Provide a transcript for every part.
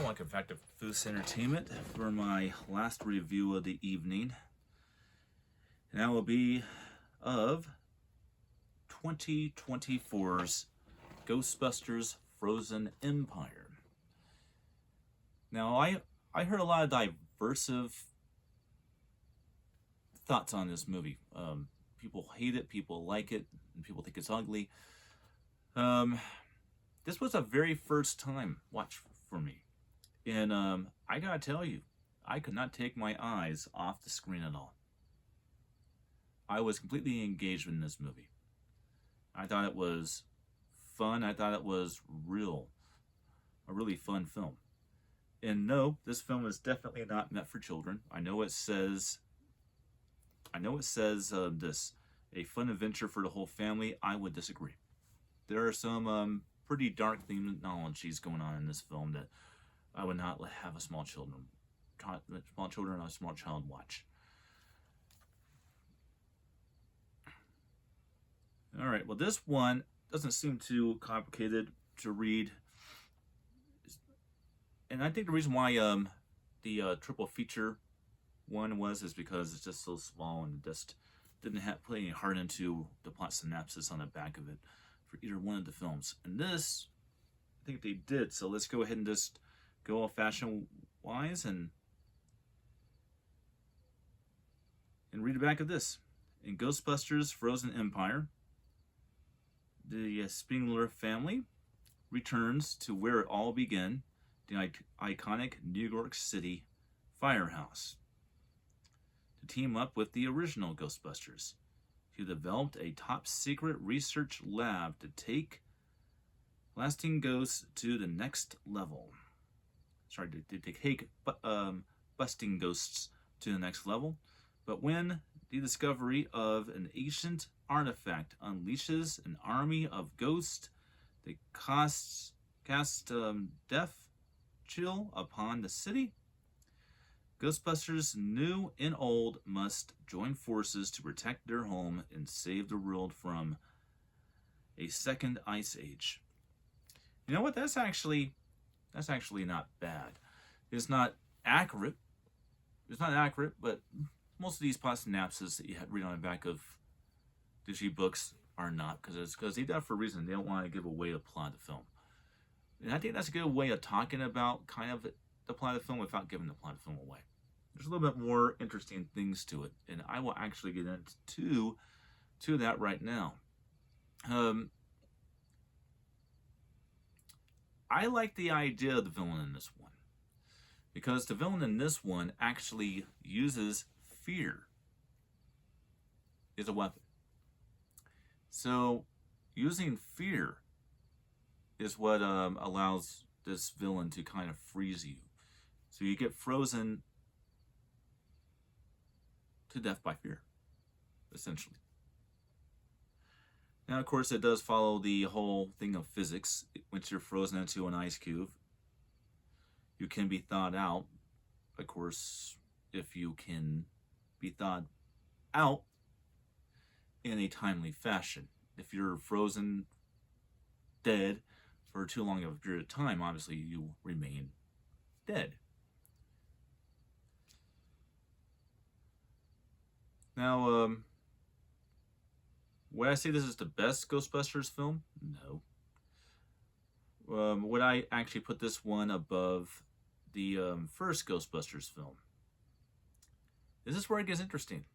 welcome back to Foos Entertainment for my last review of the evening. And that will be of 2024's Ghostbusters Frozen Empire. Now, I heard a lot of diversive thoughts on this movie. People hate it, people like it, and people think it's ugly. This was a very first time watch for me. And I gotta tell you, I could not take my eyes off the screen at all. I was completely engaged in this movie. I thought it was fun. I thought it was a really fun film. And no, this film is definitely not meant for children. I know it says this, a fun adventure for the whole family. I would disagree. There are some pretty dark themanologies going on in this film that I would not have a small child or a small child watch. All right, well, this one doesn't seem too complicated to read. And I think the reason why the triple feature one is because it's just so small and just didn't put any heart into the plot synopsis on the back of it for either one of the films. And this, I think they did. So let's go ahead and just go old-fashioned wise and read the back of this. In Ghostbusters Frozen Empire, the Spengler family returns to where it all began, the iconic New York City firehouse, to team up with the original Ghostbusters, who developed a top-secret research lab to take lasting ghosts to the next level. Sorry, to take busting ghosts to the next level. But when the discovery of an ancient artifact unleashes an army of ghosts that cast death chill upon the city, Ghostbusters, new and old, must join forces to protect their home and save the world from a second ice age. You know what? That's actually not bad. It's not accurate. But most of these plot synopses that you read on the back of Disney books are not, because they do that for a reason. They don't want to give away the plot of the film. And I think that's a good way of talking about kind of the plot of the film without giving the plot of the film away. There's a little bit more interesting things to it, and I will actually get into that right now. I like the idea of the villain in this one, because the villain in this one actually uses fear as a weapon. So using fear is what allows this villain to kind of freeze you. So you get frozen to death by fear, essentially. Now, of course, it does follow the whole thing of physics. Once you're frozen into an ice cube, you can be thawed out. Of course, if you can be thawed out in a timely fashion. If you're frozen dead for too long of a period of time, obviously you remain dead. Now, would I say this is the best Ghostbusters film? No. Would I actually put this one above the first Ghostbusters film? Is this where it gets interesting?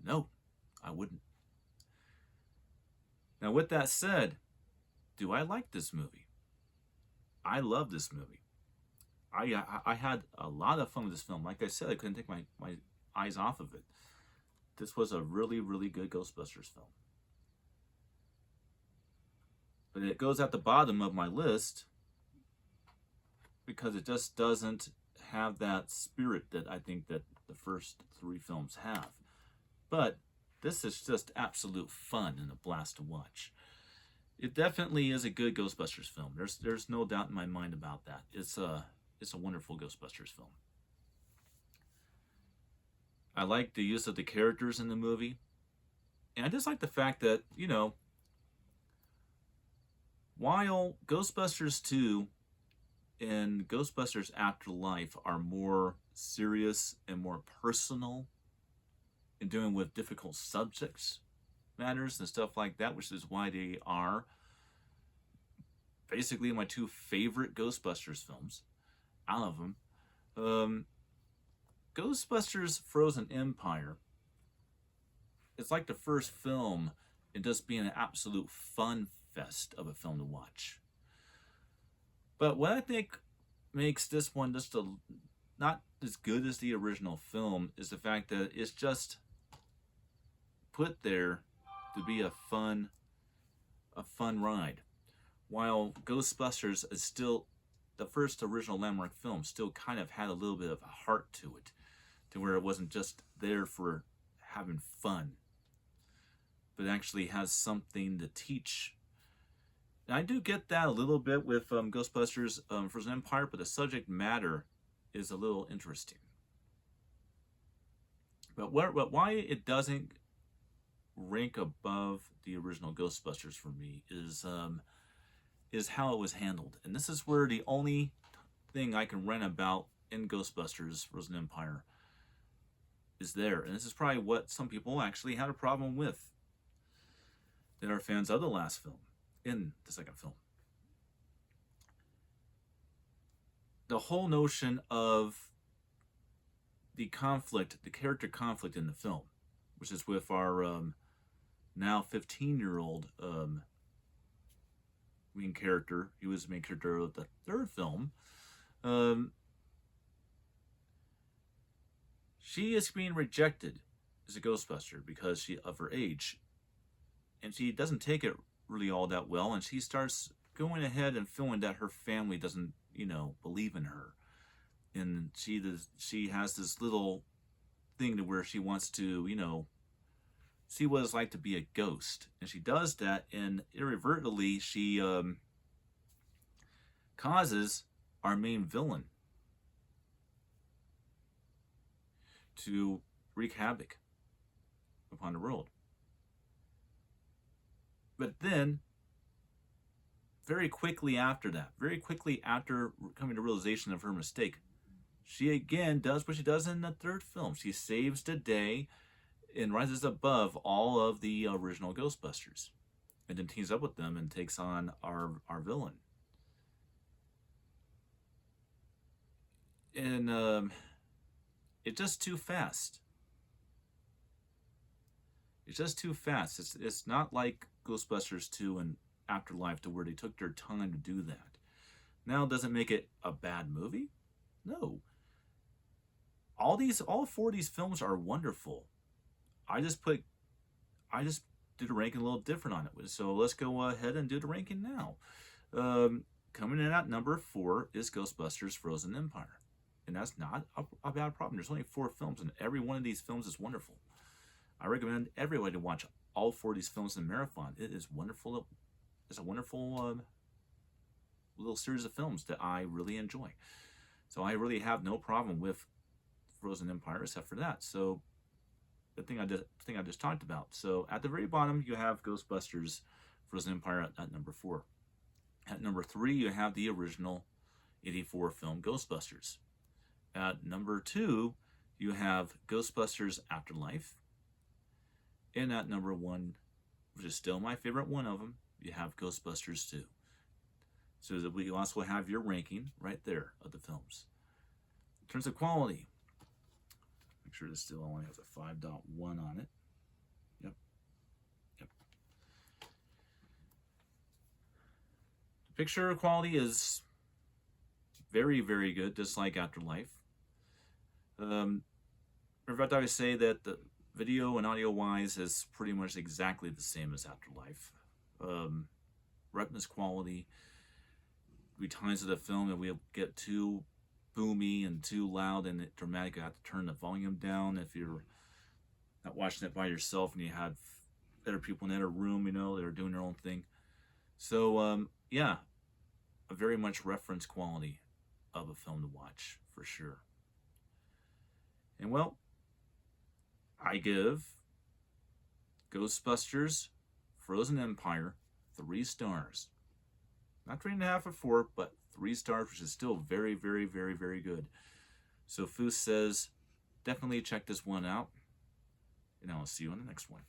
No, I wouldn't. Now, with that said, do I like this movie? I love this movie. I had a lot of fun with this film. Like I said, I couldn't take my eyes off of it. This was a really, really good Ghostbusters film. But it goes at the bottom of my list because it just doesn't have that spirit that I think that the first three films have. But this is just absolute fun and a blast to watch. It definitely is a good Ghostbusters film. There's no doubt in my mind about that. It's a wonderful Ghostbusters film. I like the use of the characters in the movie. And I just like the fact that, while Ghostbusters 2 in Ghostbusters Afterlife are more serious and more personal in dealing with difficult subjects, matters, and stuff like that, which is why they are basically my two favorite Ghostbusters films out of them. Ghostbusters Frozen Empire, it's like the first film in just being an absolute fun fest of a film to watch. But what I think makes this one just not as good as the original film is the fact that it's just put there to be a fun ride. While Ghostbusters is still the first original landmark film, still kind of had a little bit of a heart to it, to where it wasn't just there for having fun, but actually has something to teach. And I do get that a little bit with Ghostbusters Frozen Empire, but the subject matter is a little interesting. But why it doesn't rank above the original Ghostbusters for me is how it was handled. And this is where the only thing I can rant about in Ghostbusters Frozen Empire is there. And this is probably what some people actually had a problem with that are fans of the last film, in the second film. The whole notion of the conflict, the character conflict in the film, which is with our now 15-year-old main character. He was the main character of the third film. She is being rejected as a Ghostbuster because of her age. And she doesn't take it really all that well, and she starts going ahead and feeling that her family doesn't, believe in her. And she has this little thing to where she wants to, see what it's like to be a ghost. And she does that, and inadvertently she causes our main villain to wreak havoc upon the world. But then, very quickly after that, very quickly after coming to realization of her mistake, she again does what she does in the third film. She saves the day and rises above all of the original Ghostbusters, and then teams up with them and takes on our villain. And it's just too fast. It's just too fast. It's not like Ghostbusters 2 and Afterlife, to where they took their time to do that. Now, does it make it a bad movie? No. All four of these films are wonderful. I just did a ranking a little different on it. So let's go ahead and do the ranking now. Coming in at number 4 is Ghostbusters Frozen Empire. And that's not a bad problem. There's only 4 films, and every one of these films is wonderful. I recommend everybody to watch all 4 of these films in a marathon. It is wonderful. It's a wonderful little series of films that I really enjoy. So I really have no problem with Frozen Empire except for that. So the thing I just talked about. So at the very bottom, you have Ghostbusters Frozen Empire at number 4. At number 3, you have the original 1984 film Ghostbusters. At number 2, you have Ghostbusters Afterlife. And at number 1, which is still my favorite one of them, you have Ghostbusters 2. So that we also have your ranking right there of the films. In terms of quality, make sure this still only has a 5.1 on it. Yep. The picture quality is very, very good, just like Afterlife. In fact, I would say that the video and audio wise is pretty much exactly the same as Afterlife. Retinas quality, we times of the film and we'll get too boomy and too loud and dramatic. You have to turn the volume down if you're not watching it by yourself and you have other people in the other room, that are doing their own thing. So yeah, a very much reference quality of a film to watch for sure. And well, I give Ghostbusters Frozen Empire 3 stars. Not 3.5 or 4, but 3 stars, which is still very, very, very, very good. So Foos says, definitely check this one out, and I'll see you on the next one.